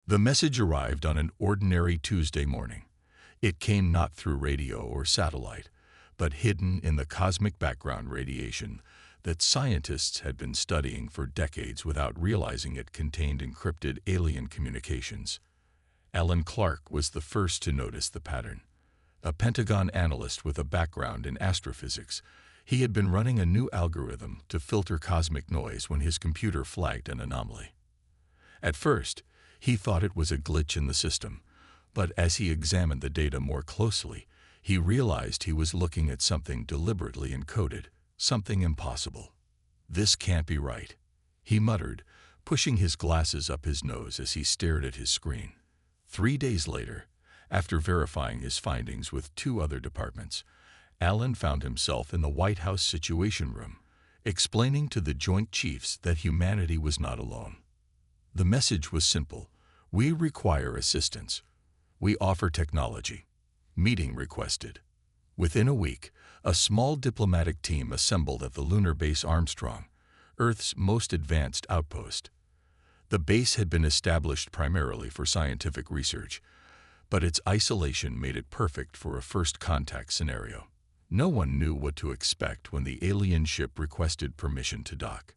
The message arrived on an ordinary Tuesday morning. It came not through radio or satellite, but hidden in the cosmic background radiation that scientists had been studying for decades without realizing it contained encrypted alien communications. Alan Clark was the first to notice the pattern. A Pentagon analyst with a background in astrophysics, he had been running a new algorithm to filter cosmic noise when his computer flagged an anomaly. At first, he thought it was a glitch in the system, but as he examined the data more closely, he realized he was looking at something deliberately encoded, something impossible. "This can't be right," he muttered, pushing his glasses up his nose as he stared at his screen. 3 days later, after verifying his findings with 2 other departments, Alan found himself in the White House Situation Room, explaining to the Joint Chiefs that humanity was not alone. The message was simple: we require assistance. We offer technology. Meeting requested. Within a week, a small diplomatic team assembled at the lunar base Armstrong, Earth's most advanced outpost. The base had been established primarily for scientific research, but its isolation made it perfect for a first contact scenario. No one knew what to expect when the alien ship requested permission to dock.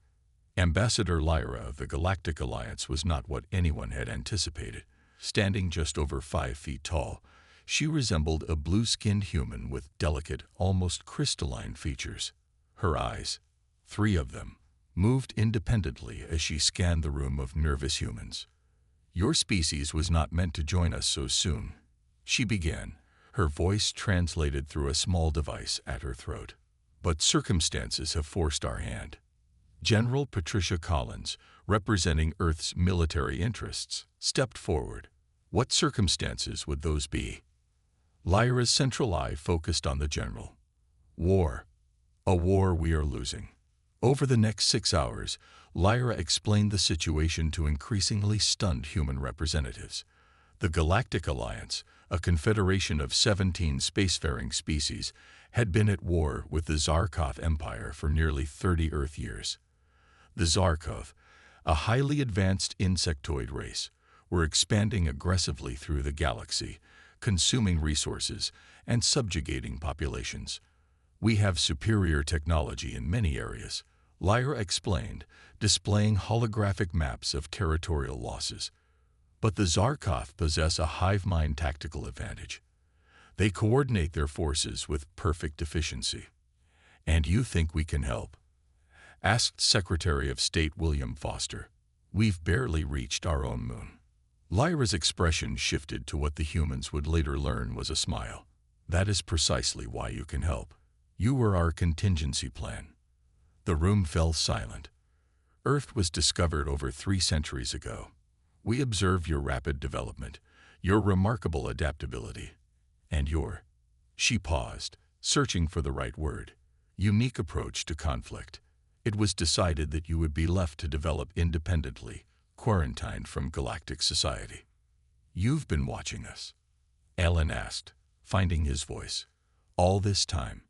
Ambassador Lyra of the Galactic Alliance was not what anyone had anticipated. Standing just over 5 feet tall, she resembled a blue-skinned human with delicate, almost crystalline features. Her eyes, 3 of them, moved independently as she scanned the room of nervous humans. "Your species was not meant to join us so soon," she began, her voice translated through a small device at her throat. "But circumstances have forced our hand." General Patricia Collins, representing Earth's military interests, stepped forward. What circumstances would those be? Lyra's central eye focused on the general. "War. A war we are losing." Over the next 6 hours, Lyra explained the situation to increasingly stunned human representatives. The Galactic Alliance, a confederation of 17 spacefaring species, had been at war with the Zarkov Empire for nearly 30 Earth years. The Zarkov, a highly advanced insectoid race, were expanding aggressively through the galaxy, consuming resources and subjugating populations. "We have superior technology in many areas," Lyra explained, displaying holographic maps of territorial losses. "But the Zarkov possess a hive mind tactical advantage. They coordinate their forces with perfect efficiency." "And you think we can help?" asked Secretary of State William Foster. "We've barely reached our own moon." Lyra's expression shifted to what the humans would later learn was a smile. "That is precisely why you can help. You were our contingency plan." The room fell silent. "Earth was discovered over 3 centuries ago. We observe your rapid development, your remarkable adaptability, and your," she paused, searching for the right word, "unique approach to conflict. It was decided that you would be left to develop independently, quarantined from galactic society." "You've been watching us?" Alan asked, finding his voice. "All this time?"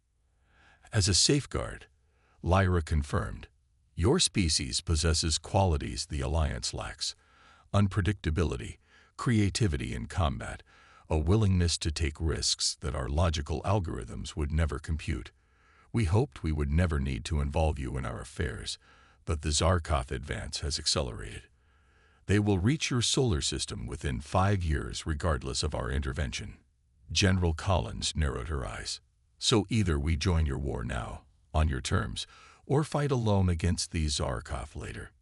"As a safeguard," Lyra confirmed. "Your species possesses qualities the Alliance lacks: unpredictability, creativity in combat, a willingness to take risks that our logical algorithms would never compute. We hoped we would never need to involve you in our affairs, but the Zarkov advance has accelerated. They will reach your solar system within 5 years regardless of our intervention." General Collins narrowed her eyes. "So either we join your war now, on your terms, or fight alone against these Zarkov later."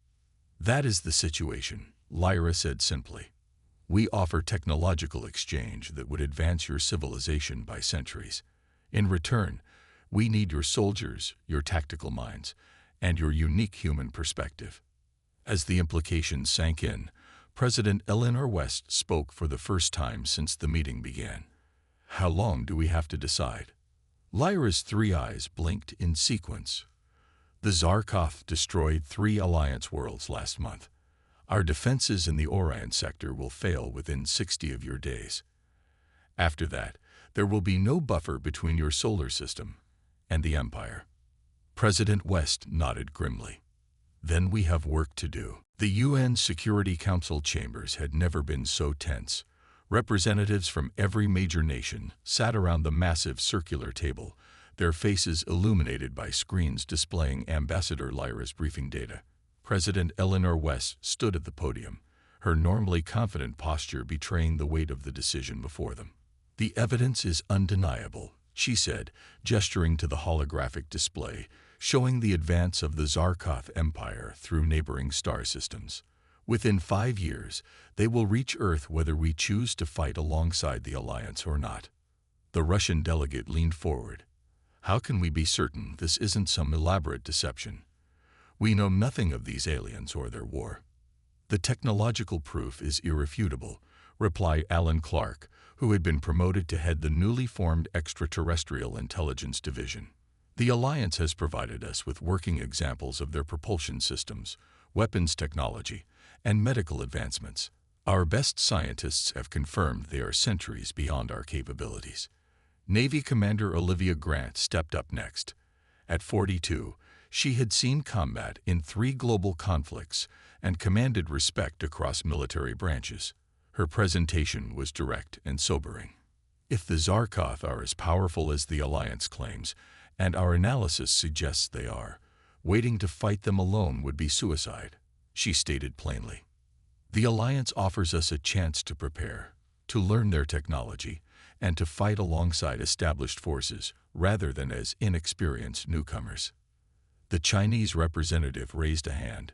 "That is the situation," Lyra said simply. "We offer technological exchange that would advance your civilization by centuries. In return, we need your soldiers, your tactical minds, and your unique human perspective." As the implications sank in, President Eleanor West spoke for the first time since the meeting began. "How long do we have to decide?" Lyra's 3 eyes blinked in sequence. "The Zarkov destroyed 3 Alliance worlds last month. Our defenses in the Orion sector will fail within 60 of your days. After that, there will be no buffer between your solar system and the Empire." President West nodded grimly. Then we have work to do. The UN Security Council chambers had never been so tense. Representatives from every major nation sat around the massive circular table, their faces illuminated by screens displaying Ambassador Lyra's briefing data. President Eleanor West stood at the podium, her normally confident posture betraying the weight of the decision before them. "The evidence is undeniable," she said, gesturing to the holographic display, showing the advance of the Zarkoth Empire through neighboring star systems. "Within 5 years, they will reach Earth whether we choose to fight alongside the Alliance or not." The Russian delegate leaned forward. "How can we be certain this isn't some elaborate deception? We know nothing of these aliens or their war." "The technological proof is irrefutable," replied Alan Clark, who had been promoted to head the newly formed Extraterrestrial Intelligence Division. "The Alliance has provided us with working examples of their propulsion systems, weapons technology, and medical advancements. Our best scientists have confirmed they are centuries beyond our capabilities." Navy Commander Olivia Grant stepped up next. At 42, she had seen combat in 3 global conflicts and commanded respect across military branches. Her presentation was direct and sobering. "If the Zarkoth are as powerful as the Alliance claims, and our analysis suggests they are, waiting to fight them alone would be suicide," she stated plainly. "The Alliance offers us a chance to prepare, to learn their technology, and to fight alongside established forces rather than as inexperienced newcomers." The Chinese representative raised a hand.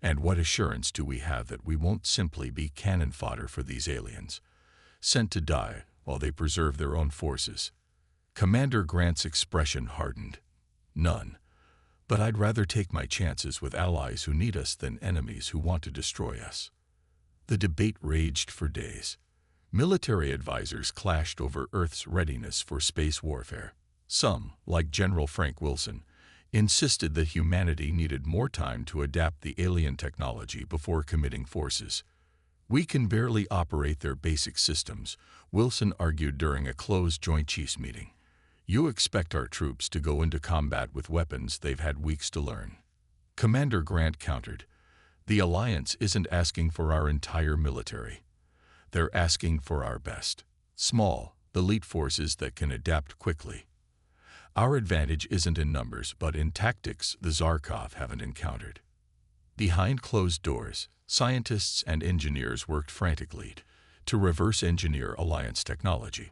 "And what assurance do we have that we won't simply be cannon fodder for these aliens, sent to die while they preserve their own forces?" Commander Grant's expression hardened. "None. But I'd rather take my chances with allies who need us than enemies who want to destroy us." The debate raged for days. Military advisors clashed over Earth's readiness for space warfare. Some, like General Frank Wilson, insisted that humanity needed more time to adapt the alien technology before committing forces. "We can barely operate their basic systems," Wilson argued during a closed Joint Chiefs meeting. "You expect our troops to go into combat with weapons they've had weeks to learn." Commander Grant countered, "The Alliance isn't asking for our entire military. They're asking for our best, small, elite forces that can adapt quickly. Our advantage isn't in numbers, but in tactics the Zarkoth haven't encountered." Behind closed doors, scientists and engineers worked frantically to reverse engineer Alliance technology.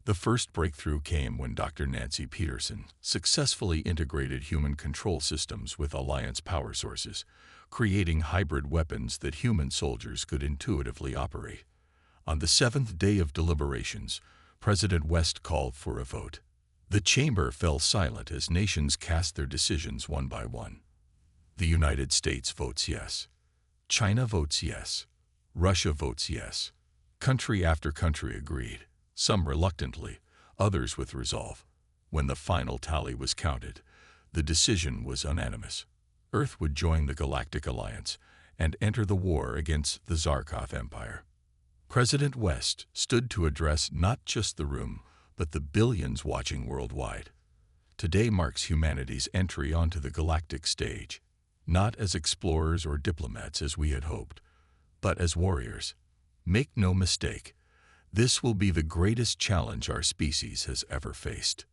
The first breakthrough came when Dr. Nancy Peterson successfully integrated human control systems with Alliance power sources, creating hybrid weapons that human soldiers could intuitively operate. On the 7th day of deliberations, President West called for a vote. The chamber fell silent as nations cast their decisions one by one. The United States votes yes. China votes yes. Russia votes yes. Country after country agreed, some reluctantly, others with resolve. When the final tally was counted, the decision was unanimous. Earth would join the Galactic Alliance and enter the war against the Zarkoth Empire. President West stood to address not just the room, but the billions watching worldwide. Today marks humanity's entry onto the galactic stage, not as explorers or diplomats as we had hoped, but as warriors. Make no mistake, this will be the greatest challenge our species has ever faced.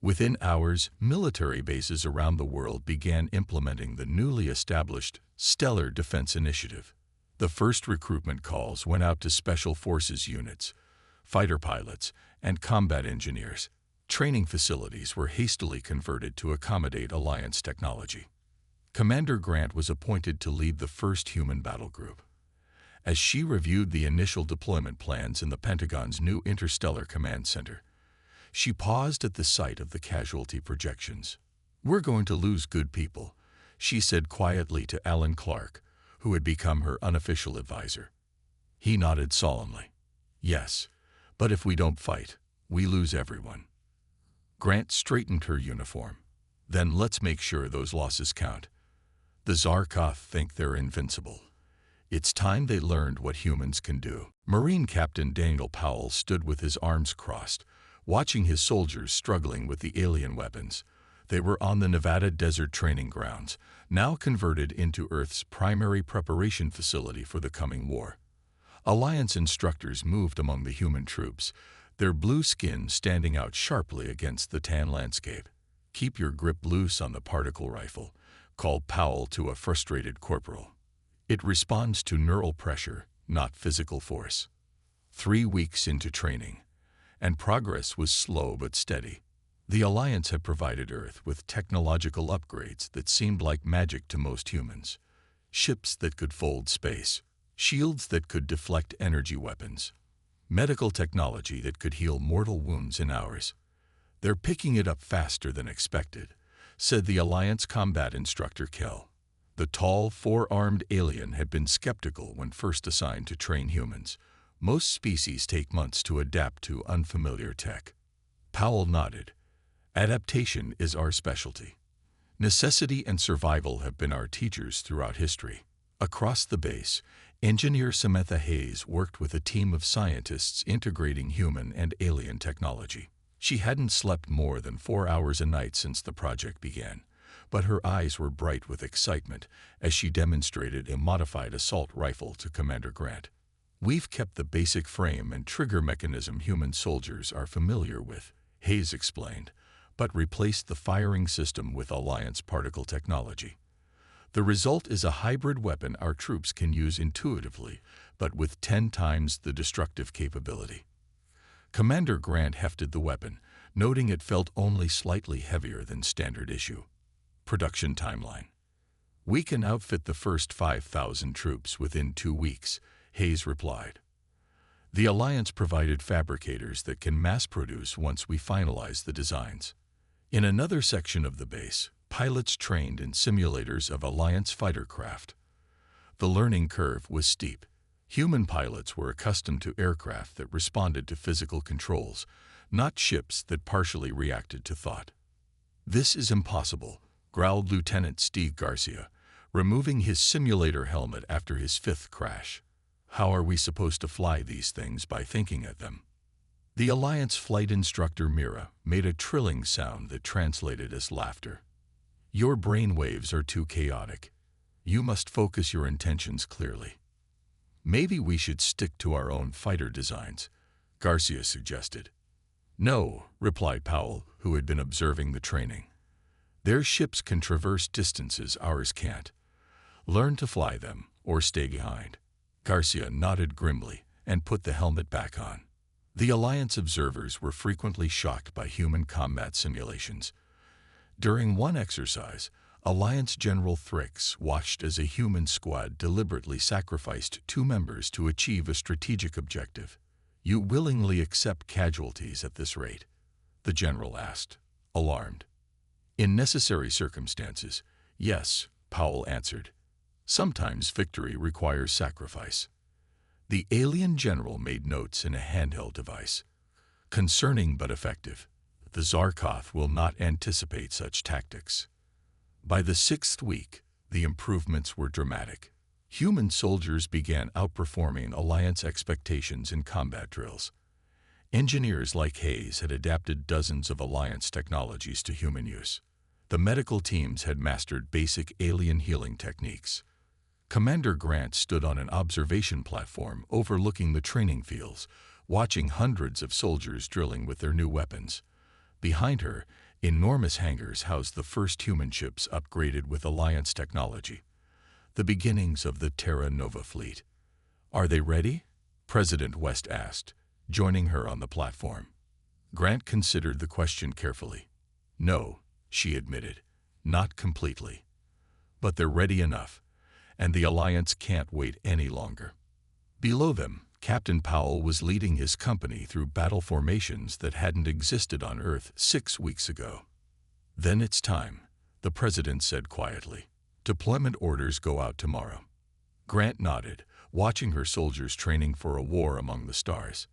Within hours, military bases around the world began implementing the newly established Stellar Defense Initiative. The first recruitment calls went out to special forces units, fighter pilots, and combat engineers. Training facilities were hastily converted to accommodate Alliance technology. Commander Grant was appointed to lead the first human battle group. As she reviewed the initial deployment plans in the Pentagon's new Interstellar Command Center, she paused at the sight of the casualty projections. "We're going to lose good people," she said quietly to Alan Clark, who had become her unofficial advisor. He nodded solemnly. "Yes, but if we don't fight, we lose everyone." Grant straightened her uniform. "Then let's make sure those losses count. The Zarkoth think they're invincible. It's time they learned what humans can do." Marine Captain Daniel Powell stood with his arms crossed, watching his soldiers struggling with the alien weapons. They were on the Nevada desert training grounds, now converted into Earth's primary preparation facility for the coming war. Alliance instructors moved among the human troops, their blue skin standing out sharply against the tan landscape. "Keep your grip loose on the particle rifle," called Powell to a frustrated corporal. "It responds to neural pressure, not physical force." 3 weeks into training, and progress was slow but steady. The Alliance had provided Earth with technological upgrades that seemed like magic to most humans. Ships that could fold space, shields that could deflect energy weapons, medical technology that could heal mortal wounds in hours. "They're picking it up faster than expected," said the Alliance combat instructor Kell. The tall, four-armed alien had been skeptical when first assigned to train humans. Most species take months to adapt to unfamiliar tech. Powell nodded. "Adaptation is our specialty. Necessity and survival have been our teachers throughout history." Across the base, engineer Samantha Hayes worked with a team of scientists integrating human and alien technology. She hadn't slept more than 4 hours a night since the project began, but her eyes were bright with excitement as she demonstrated a modified assault rifle to Commander Grant. "We've kept the basic frame and trigger mechanism human soldiers are familiar with," Hayes explained, "but replaced the firing system with Alliance particle technology. The result is a hybrid weapon our troops can use intuitively, but with 10 times the destructive capability." Commander Grant hefted the weapon, noting it felt only slightly heavier than standard issue. Production timeline. "We can outfit the first 5,000 troops within 2 weeks, Hayes replied. "The Alliance provided fabricators that can mass produce once we finalize the designs." In another section of the base, pilots trained in simulators of Alliance fighter craft. The learning curve was steep. Human pilots were accustomed to aircraft that responded to physical controls, not ships that partially reacted to thought. "This is impossible," growled Lieutenant Steve Garcia, removing his simulator helmet after his 5th crash. "How are we supposed to fly these things by thinking at them?" The Alliance flight instructor Mira made a trilling sound that translated as laughter. "Your brain waves are too chaotic. You must focus your intentions clearly." "Maybe we should stick to our own fighter designs," Garcia suggested. "No," replied Powell, who had been observing the training. "Their ships can traverse distances ours can't. Learn to fly them, or stay behind." Garcia nodded grimly and put the helmet back on. The Alliance observers were frequently shocked by human combat simulations. During one exercise, Alliance General Thrix watched as a human squad deliberately sacrificed 2 members to achieve a strategic objective. "You willingly accept casualties at this rate?" the general asked, alarmed. "In necessary circumstances, yes," Powell answered. "Sometimes victory requires sacrifice." The alien general made notes in a handheld device. "Concerning but effective. The Zarkoth will not anticipate such tactics." By the 6th week, the improvements were dramatic. Human soldiers began outperforming Alliance expectations in combat drills. Engineers like Hayes had adapted dozens of Alliance technologies to human use. The medical teams had mastered basic alien healing techniques. Commander Grant stood on an observation platform overlooking the training fields, watching hundreds of soldiers drilling with their new weapons. Behind her, enormous hangars housed the first human ships upgraded with Alliance technology, the beginnings of the Terra Nova fleet. "Are they ready?" President West asked, joining her on the platform. Grant considered the question carefully. "No," she admitted, "not completely. But they're ready enough, and the Alliance can't wait any longer." Below them, Captain Powell was leading his company through battle formations that hadn't existed on Earth 6 weeks ago. "Then it's time," the President said quietly. "Deployment orders go out tomorrow." Grant nodded, watching her soldiers training for a war among the stars.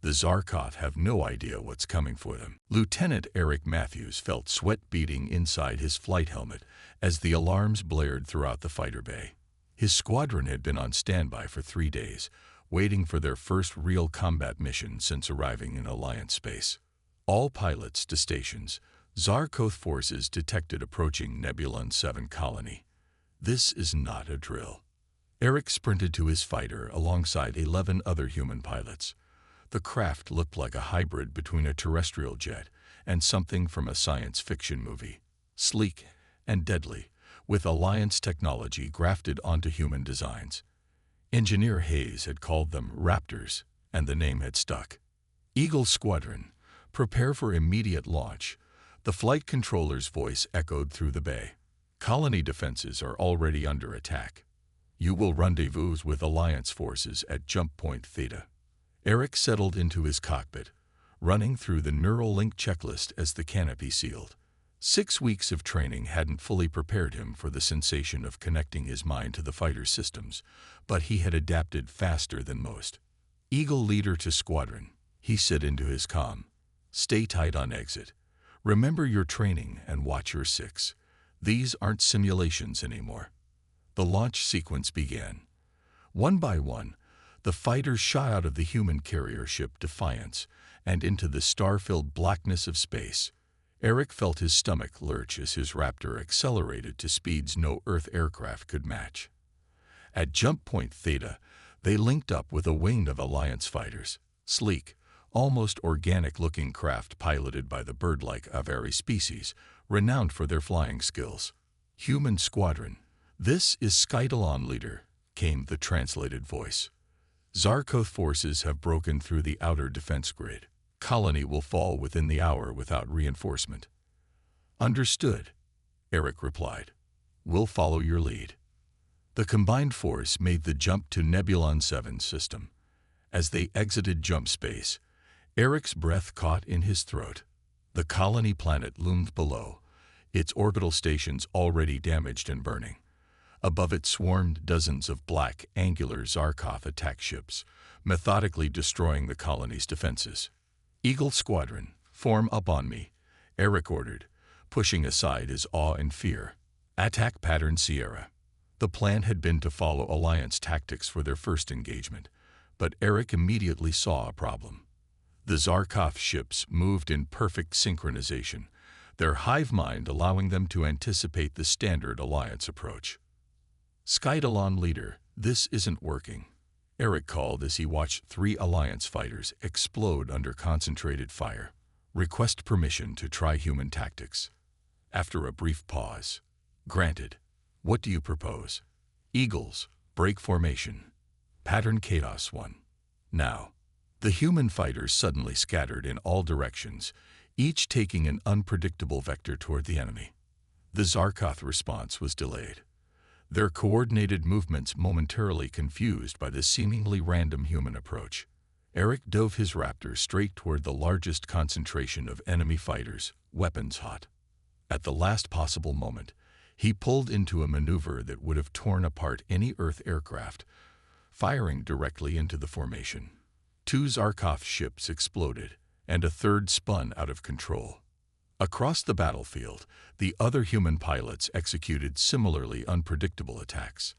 The Zarkoth have no idea what's coming for them. Lieutenant Eric Matthews felt sweat beading inside his flight helmet as the alarms blared throughout the fighter bay. His squadron had been on standby for 3 days, waiting for their first real combat mission since arriving in Alliance space. "All pilots to stations. Zarkoth forces detected approaching Nebulon 7 colony. This is not a drill. Eric sprinted to his fighter alongside 11 other human pilots. The craft looked like a hybrid between a terrestrial jet and something from a science fiction movie. Sleek and deadly, with Alliance technology grafted onto human designs. Engineer Hayes had called them Raptors, and the name had stuck. Eagle Squadron, prepare for immediate launch. The flight controller's voice echoed through the bay. Colony defenses are already under attack. You will rendezvous with Alliance forces at Jump Point Theta. Eric settled into his cockpit, running through the neural link checklist as the canopy sealed. 6 weeks of training hadn't fully prepared him for the sensation of connecting his mind to the fighter systems, but he had adapted faster than most. Eagle leader to squadron, he said into his comm. Stay tight on exit. Remember your training and watch your 6. These aren't simulations anymore. The launch sequence began. One by one, the fighters shot out of the human carrier ship Defiance and into the star-filled blackness of space. Eric felt his stomach lurch as his Raptor accelerated to speeds no Earth aircraft could match. At Jump Point Theta, they linked up with a wing of Alliance fighters, sleek, almost organic-looking craft piloted by the bird-like Avari species, renowned for their flying skills. Human Squadron, this is Skytalon Leader, came the translated voice. Zarkoth forces have broken through the outer defense grid. Colony will fall within the hour without reinforcement. Understood, Eric replied. We'll follow your lead. The combined force made the jump to Nebulon 7 system. As they exited jump space, Eric's breath caught in his throat. The colony planet loomed below, its orbital stations already damaged and burning. Above it swarmed dozens of black, angular Zarkoth attack ships, methodically destroying the colony's defenses. Eagle Squadron, form up on me, Eric ordered, pushing aside his awe and fear. Attack pattern Sierra. The plan had been to follow Alliance tactics for their first engagement, but Eric immediately saw a problem. The Zarkoth ships moved in perfect synchronization, their hive mind allowing them to anticipate the standard Alliance approach. Skytalon Leader, this isn't working, Eric called as he watched 3 Alliance fighters explode under concentrated fire. Request permission to try human tactics. After a brief pause. Granted. What do you propose? Eagles, break formation. Pattern Chaos 1. Now. The human fighters suddenly scattered in all directions, each taking an unpredictable vector toward the enemy. The Zarkoth response was delayed, their coordinated movements momentarily confused by the seemingly random human approach. Eric dove his Raptor straight toward the largest concentration of enemy fighters, weapons hot. At the last possible moment, he pulled into a maneuver that would have torn apart any Earth aircraft, firing directly into the formation. 2 Zarkoth ships exploded, and a third spun out of control. Across the battlefield, the other human pilots executed similarly unpredictable attacks.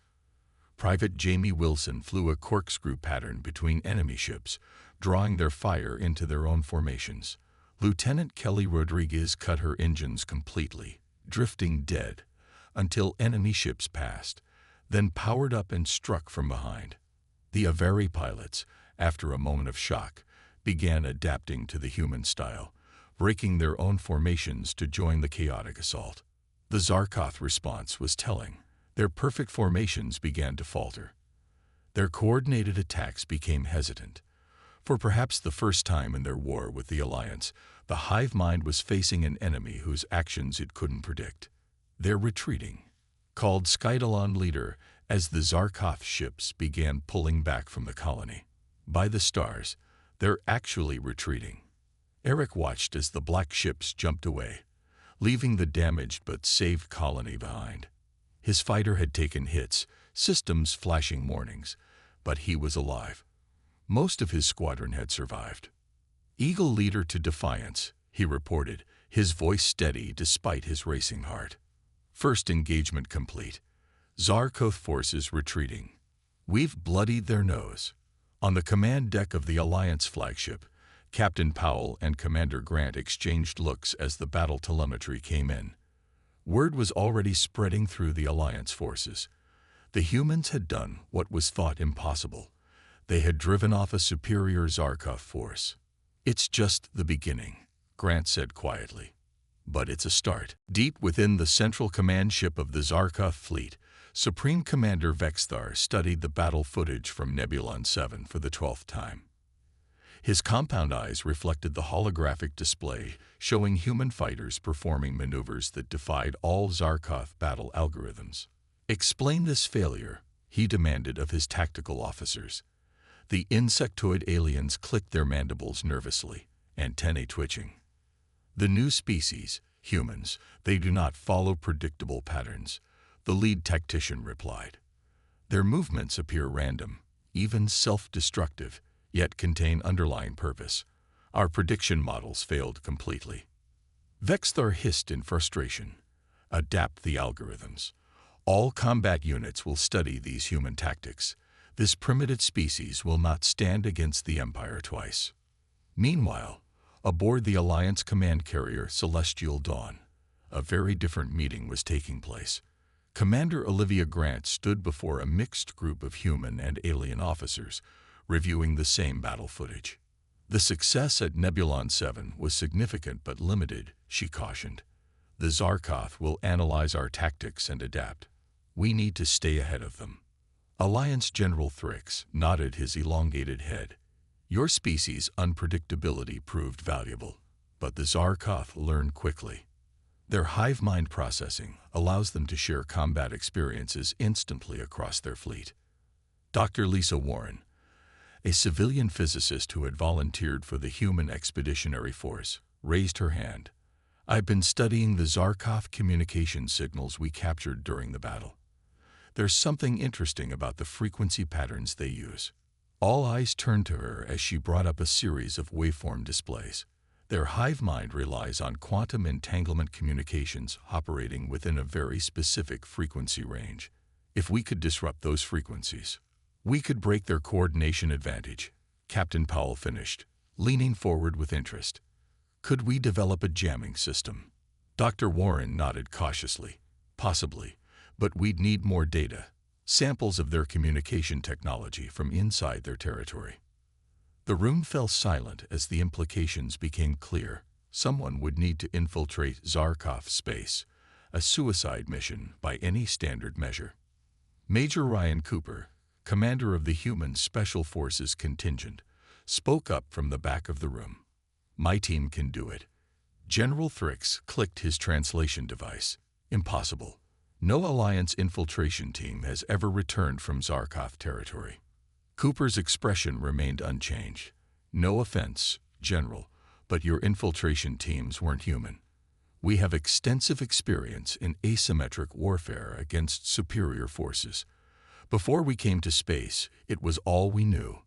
Private Jamie Wilson flew a corkscrew pattern between enemy ships, drawing their fire into their own formations. Lieutenant Kelly Rodriguez cut her engines completely, drifting dead, until enemy ships passed, then powered up and struck from behind. The Avari pilots, after a moment of shock, began adapting to the human style, breaking their own formations to join the chaotic assault. The Zarkoth response was telling. Their perfect formations began to falter. Their coordinated attacks became hesitant. For perhaps the first time in their war with the Alliance, the hive mind was facing an enemy whose actions it couldn't predict. They're retreating, called Skytalon Leader as the Zarkoth ships began pulling back from the colony. By the stars, they're actually retreating. Eric watched as the black ships jumped away, leaving the damaged but saved colony behind. His fighter had taken hits, systems flashing warnings, but he was alive. Most of his squadron had survived. Eagle Leader to Defiance, he reported, his voice steady despite his racing heart. First engagement complete. Zarkoth forces retreating. We've bloodied their nose. On the command deck of the Alliance flagship, Captain Powell and Commander Grant exchanged looks as the battle telemetry came in. Word was already spreading through the Alliance forces. The humans had done what was thought impossible. They had driven off a superior Zarkov force. "It's just the beginning," Grant said quietly. "But it's a start." Deep within the central command ship of the Zarkov fleet, Supreme Commander Vexthar studied the battle footage from Nebulon 7 for the 12th time. His compound eyes reflected the holographic display showing human fighters performing maneuvers that defied all Zarkov battle algorithms. "Explain this failure," he demanded of his tactical officers. The insectoid aliens clicked their mandibles nervously, antennae twitching. "The new species, humans, they do not follow predictable patterns," the lead tactician replied. "Their movements appear random, even self-destructive, yet contain underlying purpose. Our prediction models failed completely." Vexthar hissed in frustration. "Adapt the algorithms. All combat units will study these human tactics. This primitive species will not stand against the Empire twice." Meanwhile, aboard the Alliance command carrier Celestial Dawn, a very different meeting was taking place. Commander Olivia Grant stood before a mixed group of human and alien officers, reviewing the same battle footage. "The success at Nebulon 7 was significant but limited," she cautioned. "The Zarkov will analyze our tactics and adapt. We need to stay ahead of them." Alliance General Thrix nodded his elongated head. "Your species' unpredictability proved valuable, but the Zarkov learn quickly. Their hive mind processing allows them to share combat experiences instantly across their fleet." Dr. Lisa Warren, a civilian physicist who had volunteered for the Human Expeditionary Force, raised her hand. "I've been studying the Zarkov communication signals we captured during the battle. There's something interesting about the frequency patterns they use." All eyes turned to her as she brought up a series of waveform displays. "Their hive mind relies on quantum entanglement communications operating within a very specific frequency range. If we could disrupt those frequencies, we could break their coordination advantage," Captain Powell finished, leaning forward with interest. "Could we develop a jamming system?" Dr. Warren nodded cautiously. "Possibly, but we'd need more data, samples of their communication technology from inside their territory." The room fell silent as the implications became clear. Someone would need to infiltrate Zarkov space, a suicide mission by any standard measure. Major Ryan Cooper, commander of the Human Special Forces contingent, spoke up from the back of the room. "My team can do it." General Thrix clicked his translation device. "Impossible. No Alliance infiltration team has ever returned from Zarkov territory." Cooper's expression remained unchanged. "No offense, General, but your infiltration teams weren't human. We have extensive experience in asymmetric warfare against superior forces. Before we came to space, it was all we knew."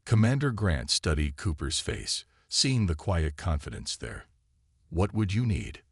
Commander Grant studied Cooper's face, seeing the quiet confidence there. "What would you need?"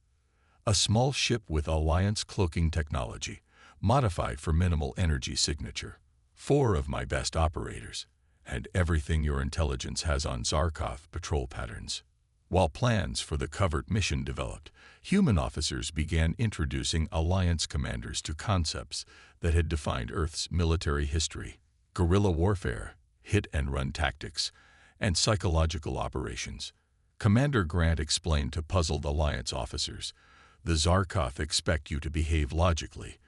"A small ship with Alliance cloaking technology, modified for minimal energy signature. 4 of my best operators, and everything your intelligence has on Zarkov patrol patterns." While plans for the covert mission developed, human officers began introducing Alliance commanders to concepts that had defined Earth's military history: guerrilla warfare, hit-and-run tactics, and psychological operations. Commander Grant explained to puzzled Alliance officers, "The Zarkov expect you to behave logically,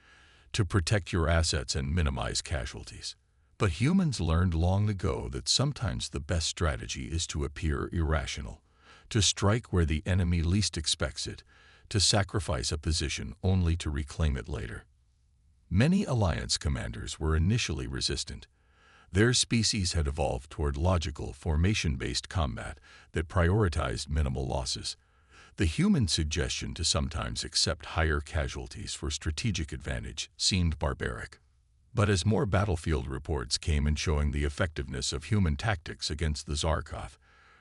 to protect your assets and minimize casualties. But humans learned long ago that sometimes the best strategy is to appear irrational, to strike where the enemy least expects it, to sacrifice a position only to reclaim it later." Many Alliance commanders were initially resistant. Their species had evolved toward logical, formation-based combat that prioritized minimal losses. The human suggestion to sometimes accept higher casualties for strategic advantage seemed barbaric. But as more battlefield reports came in showing the effectiveness of human tactics against the Zarkov,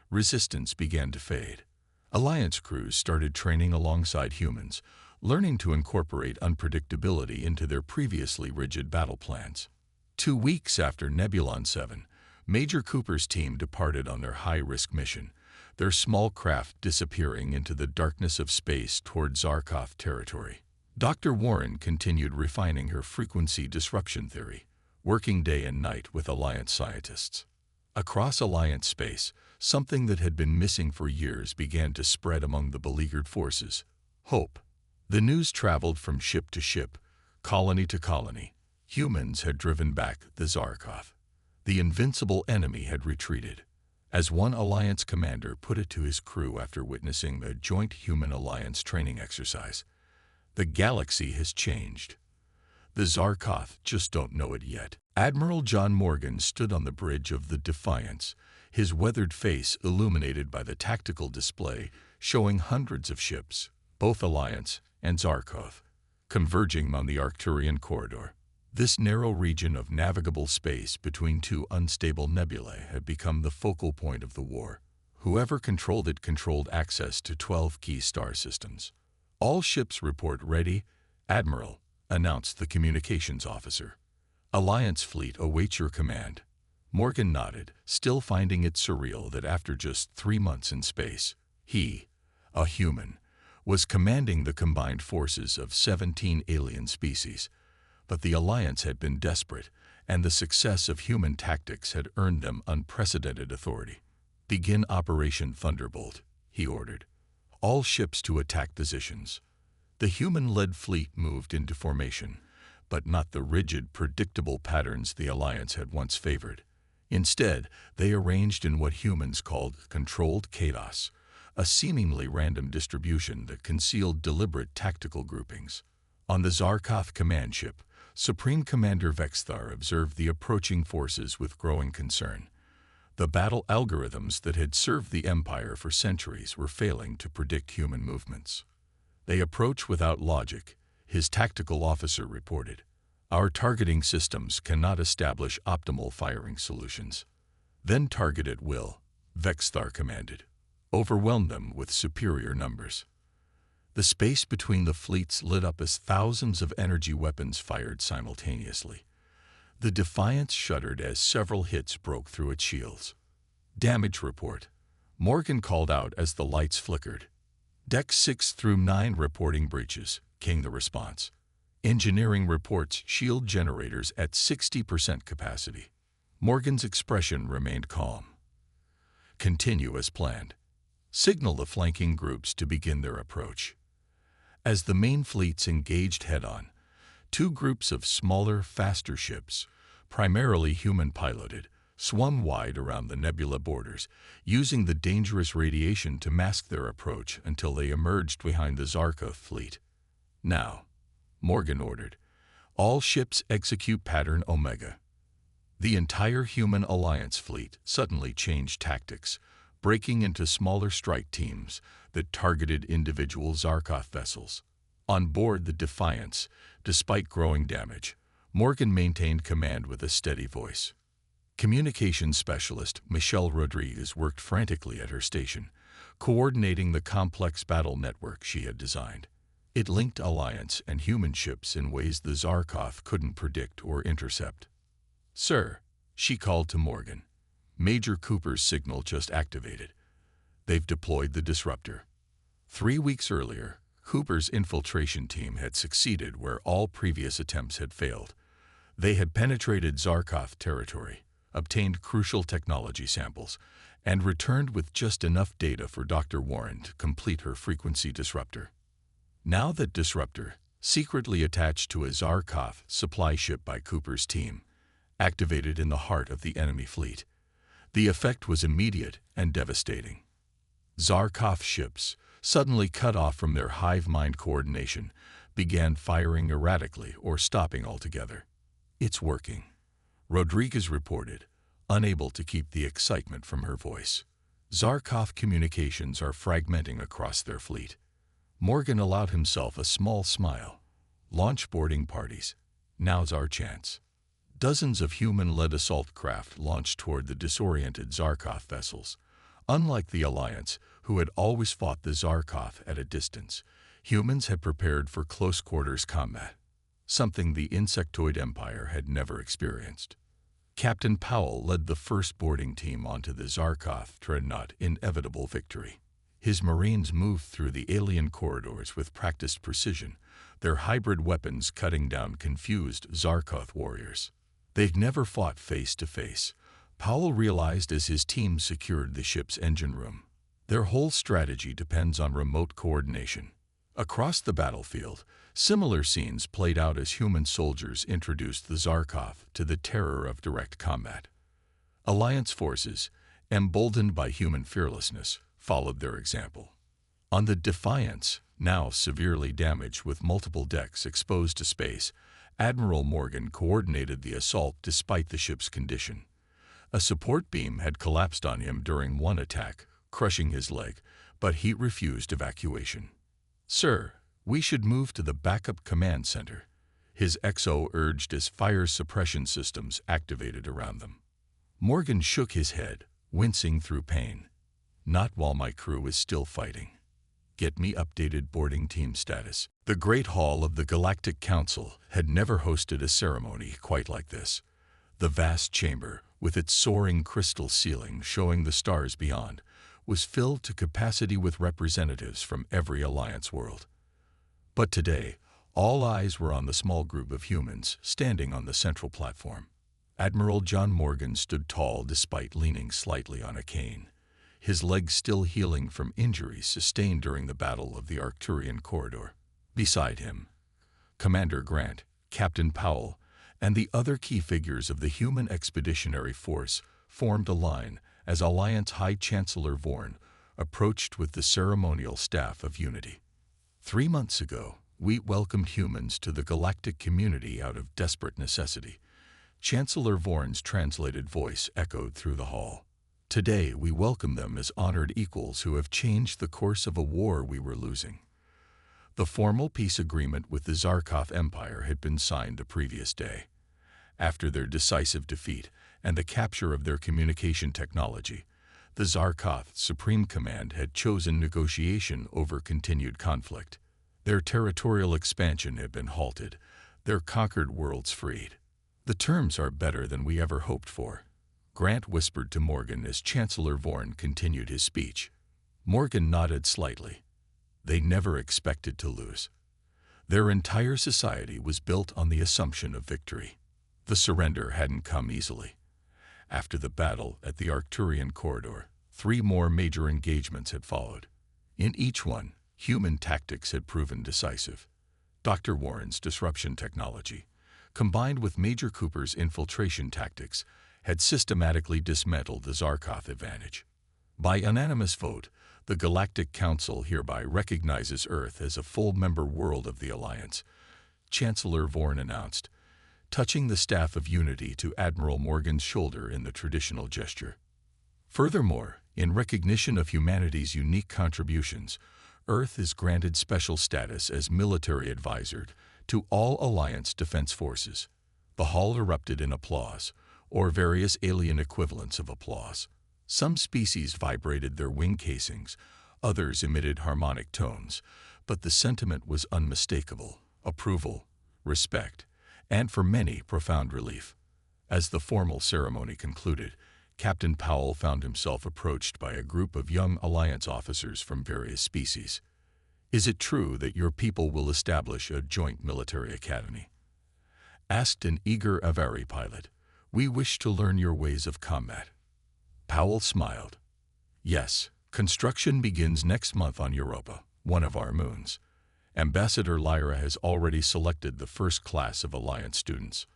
resistance began to fade. Alliance crews started training alongside humans, learning to incorporate unpredictability into their previously rigid battle plans. 2 weeks after Nebulon 7, Major Cooper's team departed on their high-risk mission, their small craft disappearing into the darkness of space toward Zarkov territory. Dr. Warren continued refining her frequency disruption theory, working day and night with Alliance scientists. Across Alliance space, something that had been missing for years began to spread among the beleaguered forces: hope. The news traveled from ship to ship, colony to colony. Humans had driven back the Zarkov. The invincible enemy had retreated. As one Alliance commander put it to his crew after witnessing the joint Human-Alliance training exercise, "The galaxy has changed. The Zarkov just don't know it yet." Admiral John Morgan stood on the bridge of the Defiance, his weathered face illuminated by the tactical display showing hundreds of ships, both Alliance and Zarkov, converging on the Arcturian corridor. This narrow region of navigable space between two unstable nebulae had become the focal point of the war. Whoever controlled it controlled access to 12 key star systems. "All ships report ready, Admiral," announced the communications officer. "Alliance fleet awaits your command." Morgan nodded, still finding it surreal that after just 3 months in space, he, a human, was commanding the combined forces of 17 alien species. But the Alliance had been desperate, and the success of human tactics had earned them unprecedented authority. "Begin Operation Thunderbolt," he ordered. "All ships to attack positions." The human-led fleet moved into formation, but not the rigid, predictable patterns the Alliance had once favored. Instead, they arranged in what humans called controlled chaos, a seemingly random distribution that concealed deliberate tactical groupings. On the Zarkov command ship, Supreme Commander Vexthar observed the approaching forces with growing concern. The battle algorithms that had served the Empire for centuries were failing to predict human movements. "They approach without logic," his tactical officer reported. "Our targeting systems cannot establish optimal firing solutions." "Then target at will," Vexthar commanded. "Overwhelm them with superior numbers." The space between the fleets lit up as thousands of energy weapons fired simultaneously. The Defiance shuddered as several hits broke through its shields. "Damage report," Morgan called out as the lights flickered. "Deck 6 through 9 reporting breaches," came the response. "Engineering reports shield generators at 60% capacity." Morgan's expression remained calm. "Continue as planned. Signal the flanking groups to begin their approach." As the main fleets engaged head-on, 2 groups of smaller, faster ships, primarily human-piloted, swung wide around the nebula borders, using the dangerous radiation to mask their approach until they emerged behind the Zarkov fleet. "Now," Morgan ordered, "all ships execute Pattern Omega." The entire Human Alliance fleet suddenly changed tactics, breaking into smaller strike teams that targeted individual Zarkov vessels. On board the Defiance, despite growing damage, Morgan maintained command with a steady voice. Communications specialist Michelle Rodriguez worked frantically at her station, coordinating the complex battle network she had designed. It linked Alliance and human ships in ways the Zarkov couldn't predict or intercept. "Sir," she called to Morgan, "Major Cooper's signal just activated. They've deployed the disruptor." 3 weeks earlier, Cooper's infiltration team had succeeded where all previous attempts had failed. They had penetrated Zarkov territory, obtained crucial technology samples, and returned with just enough data for Dr. Warren to complete her frequency disruptor. Now that disruptor, secretly attached to a Zarkov supply ship by Cooper's team, activated in the heart of the enemy fleet. The effect was immediate and devastating. Zarkov ships, suddenly cut off from their hive mind coordination, began firing erratically or stopping altogether. "It's working," Rodriguez reported, unable to keep the excitement from her voice. "Zarkov communications are fragmenting across their fleet." Morgan allowed himself a small smile. "Launch boarding parties. Now's our chance." Dozens of human-led assault craft launched toward the disoriented Zarkov vessels. Unlike the Alliance, who had always fought the Zarkov at a distance, humans had prepared for close-quarters combat, something the insectoid empire had never experienced. Captain Powell led the first boarding team onto the Zarkov dreadnought inevitable victory. His Marines moved through the alien corridors with practiced precision, their hybrid weapons cutting down confused Zarkov warriors. They'd never fought face to face, Powell realized as his team secured the ship's engine room. Their whole strategy depends on remote coordination. Across the battlefield, similar scenes played out as human soldiers introduced the Zarkov to the terror of direct combat. Alliance forces, emboldened by human fearlessness, followed their example. On the Defiance, now severely damaged with multiple decks exposed to space, Admiral Morgan coordinated the assault despite the ship's condition. A support beam had collapsed on him during one attack, crushing his leg, but he refused evacuation. "Sir, we should move to the backup command center," his XO urged as fire suppression systems activated around them. Morgan shook his head, wincing through pain. "Not while my crew is still fighting. Get me updated boarding team status." The Great Hall of the Galactic Council had never hosted a ceremony quite like this. The vast chamber, with its soaring crystal ceiling showing the stars beyond, was filled to capacity with representatives from every Alliance world. But today, all eyes were on the small group of humans standing on the central platform. Admiral John Morgan stood tall despite leaning slightly on a cane, his legs still healing from injuries sustained during the Battle of the Arcturian Corridor. Beside him, Commander Grant, Captain Powell, and the other key figures of the human expeditionary force formed a line as Alliance High Chancellor Vorn approached with the ceremonial staff of Unity. 3 months ago, we welcomed humans to the galactic community out of desperate necessity. Chancellor Vorn's translated voice echoed through the hall. Today, we welcome them as honored equals who have changed the course of a war we were losing. The formal peace agreement with the Zarkov Empire had been signed the previous day. After their decisive defeat and the capture of their communication technology, the Zarkov Supreme Command had chosen negotiation over continued conflict. Their territorial expansion had been halted, their conquered worlds freed. "The terms are better than we ever hoped for," Grant whispered to Morgan as Chancellor Vorn continued his speech. Morgan nodded slightly. They never expected to lose. Their entire society was built on the assumption of victory. The surrender hadn't come easily. After the battle at the Arcturian Corridor, 3 more major engagements had followed. In each one, human tactics had proven decisive. Dr. Warren's disruption technology, combined with Major Cooper's infiltration tactics, had systematically dismantled the Zarkov advantage. By unanimous vote, the Galactic Council hereby recognizes Earth as a full member world of the Alliance, Chancellor Vorn announced, touching the staff of Unity to Admiral Morgan's shoulder in the traditional gesture. Furthermore, in recognition of humanity's unique contributions, Earth is granted special status as military advisor to all Alliance defense forces. The hall erupted in applause, or various alien equivalents of applause. Some species vibrated their wing casings, others emitted harmonic tones, but the sentiment was unmistakable: approval, respect, and for many, profound relief. As the formal ceremony concluded, Captain Powell found himself approached by a group of young Alliance officers from various species. "Is it true that your people will establish a joint military academy?" asked an eager Avari pilot. "We wish to learn your ways of combat." Powell smiled. "Yes, construction begins next month on Europa, one of our moons. Ambassador Lyra has already selected the first class of Alliance students."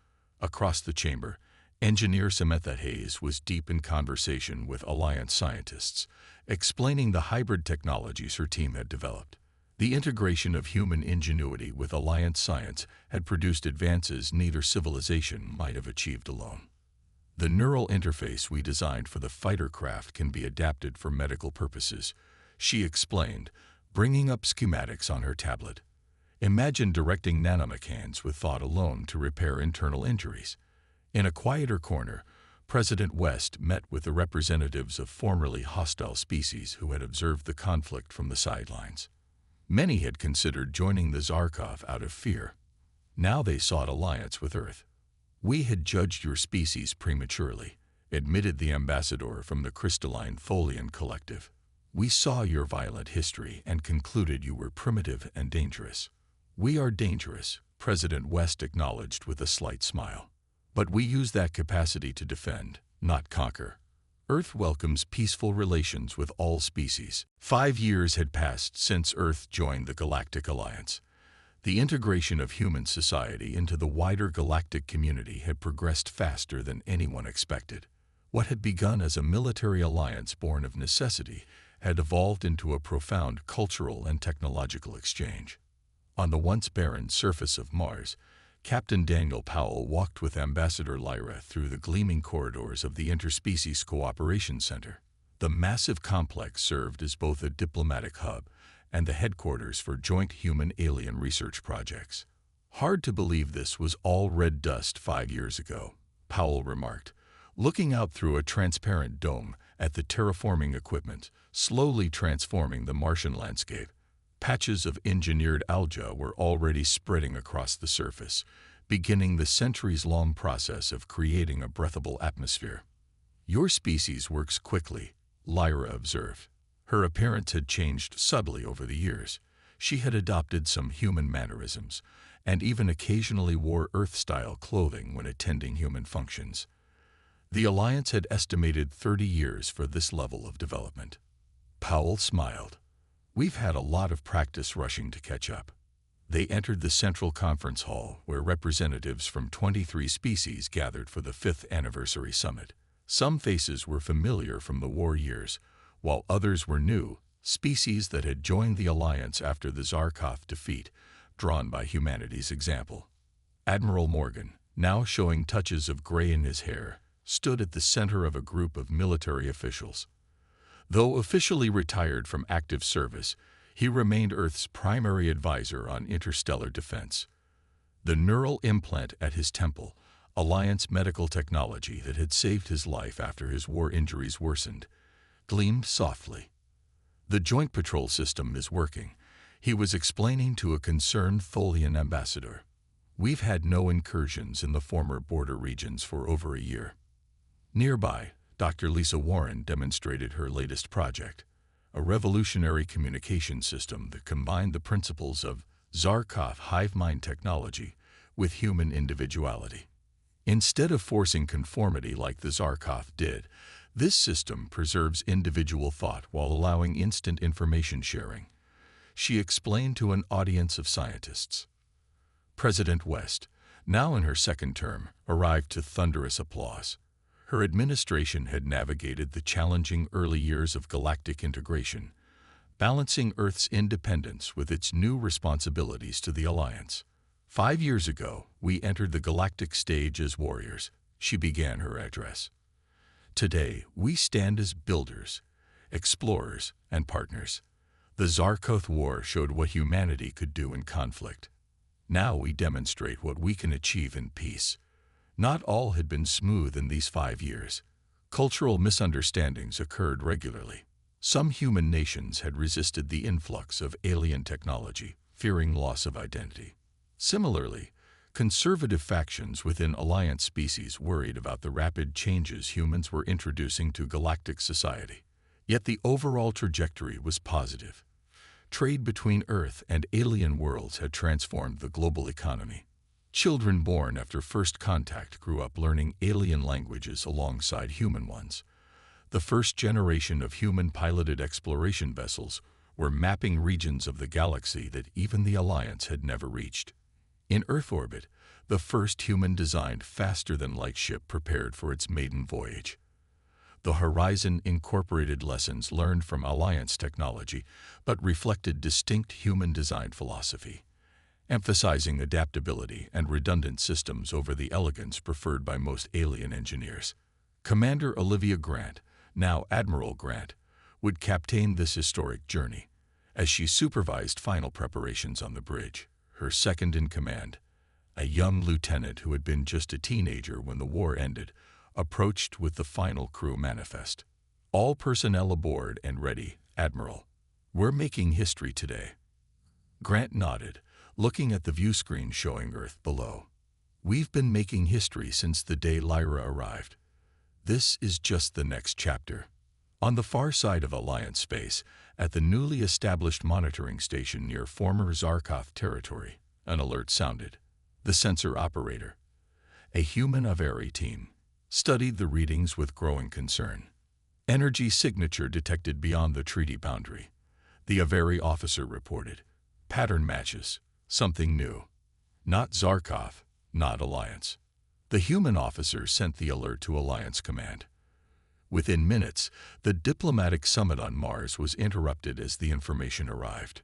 Across the chamber, Engineer Samantha Hayes was deep in conversation with Alliance scientists, explaining the hybrid technologies her team had developed. The integration of human ingenuity with Alliance science had produced advances neither civilization might have achieved alone. "The neural interface we designed for the fighter craft can be adapted for medical purposes," she explained, bringing up schematics on her tablet. "Imagine directing nanomechanics with thought alone to repair internal injuries." In a quieter corner, President West met with the representatives of formerly hostile species who had observed the conflict from the sidelines. Many had considered joining the Zarkov out of fear. Now they sought alliance with Earth. "We had judged your species prematurely," admitted the ambassador from the crystalline Tholian collective. "We saw your violent history and concluded you were primitive and dangerous." "We are dangerous," President West acknowledged with a slight smile. "But we use that capacity to defend, not conquer. Earth welcomes peaceful relations with all species." 5 years had passed since Earth joined the Galactic Alliance. The integration of human society into the wider galactic community had progressed faster than anyone expected. What had begun as a military alliance born of necessity had evolved into a profound cultural and technological exchange. On the once barren surface of Mars, Captain Daniel Powell walked with Ambassador Lyra through the gleaming corridors of the Interspecies Cooperation Center. The massive complex served as both a diplomatic hub and the headquarters for joint human-alien research projects. "Hard to believe this was all red dust 5 years ago," Powell remarked, looking out through a transparent dome at the terraforming equipment, slowly transforming the Martian landscape. Patches of engineered algae were already spreading across the surface, beginning the centuries-long process of creating a breathable atmosphere. "Your species works quickly," Lyra observed. Her appearance had changed subtly over the years. She had adopted some human mannerisms, and even occasionally wore Earth-style clothing when attending human functions. The Alliance had estimated 30 years for this level of development. Powell smiled. "We've had a lot of practice rushing to catch up." They entered the central conference hall, where representatives from 23 species gathered for the 5th anniversary summit. Some faces were familiar from the war years, while others were new, species that had joined the Alliance after the Zarkov defeat, drawn by humanity's example. Admiral Morgan, now showing touches of gray in his hair, stood at the center of a group of military officials. Though officially retired from active service, he remained Earth's primary advisor on interstellar defense. The neural implant at his temple, Alliance medical technology that had saved his life after his war injuries worsened, gleamed softly. "The Joint Patrol System is working," he was explaining to a concerned Tholian ambassador. "We've had no incursions in the former border regions for over a year." Nearby, Dr. Lisa Warren demonstrated her latest project, a revolutionary communication system that combined the principles of Zarkov hive mind technology with human individuality. Instead of forcing conformity like the Zarkov did, this system preserves individual thought while allowing instant information sharing, she explained to an audience of scientists. President West, now in her second term, arrived to thunderous applause. Her administration had navigated the challenging early years of galactic integration, balancing Earth's independence with its new responsibilities to the Alliance. 5 years ago, we entered the galactic stage as warriors, she began her address. Today, we stand as builders, explorers, and partners. The Zarkov War showed what humanity could do in conflict. Now we demonstrate what we can achieve in peace. Not all had been smooth in these 5 years. Cultural misunderstandings occurred regularly. Some human nations had resisted the influx of alien technology, fearing loss of identity. Similarly, conservative factions within Alliance species worried about the rapid changes humans were introducing to galactic society. Yet the overall trajectory was positive. Trade between Earth and alien worlds had transformed the global economy. Children born after first contact grew up learning alien languages alongside human ones. The first generation of human-piloted exploration vessels were mapping regions of the galaxy that even the Alliance had never reached. In Earth orbit, the first human-designed faster-than-light ship prepared for its maiden voyage. The Horizon incorporated lessons learned from Alliance technology, but reflected distinct human-designed philosophy, emphasizing adaptability and redundant systems over the elegance preferred by most alien engineers. Commander Olivia Grant, now Admiral Grant, would captain this historic journey, as she supervised final preparations on the bridge. Her second in command, a young lieutenant who had been just a teenager when the war ended, approached with the final crew manifest. "All personnel aboard and ready, Admiral. We're making history today." Grant nodded, looking at the view screen showing Earth below. We've been making history since the day Lyra arrived. This is just the next chapter. On the far side of Alliance space, at the newly established monitoring station near former Zarkov territory, an alert sounded. The sensor operator, a human Averi team, studied the readings with growing concern. Energy signature detected beyond the treaty boundary. The Averi officer reported. Pattern matches. Something new. Not Zarkov, not Alliance. The human officer sent the alert to Alliance Command. Within minutes, the diplomatic summit on Mars was interrupted as the information arrived.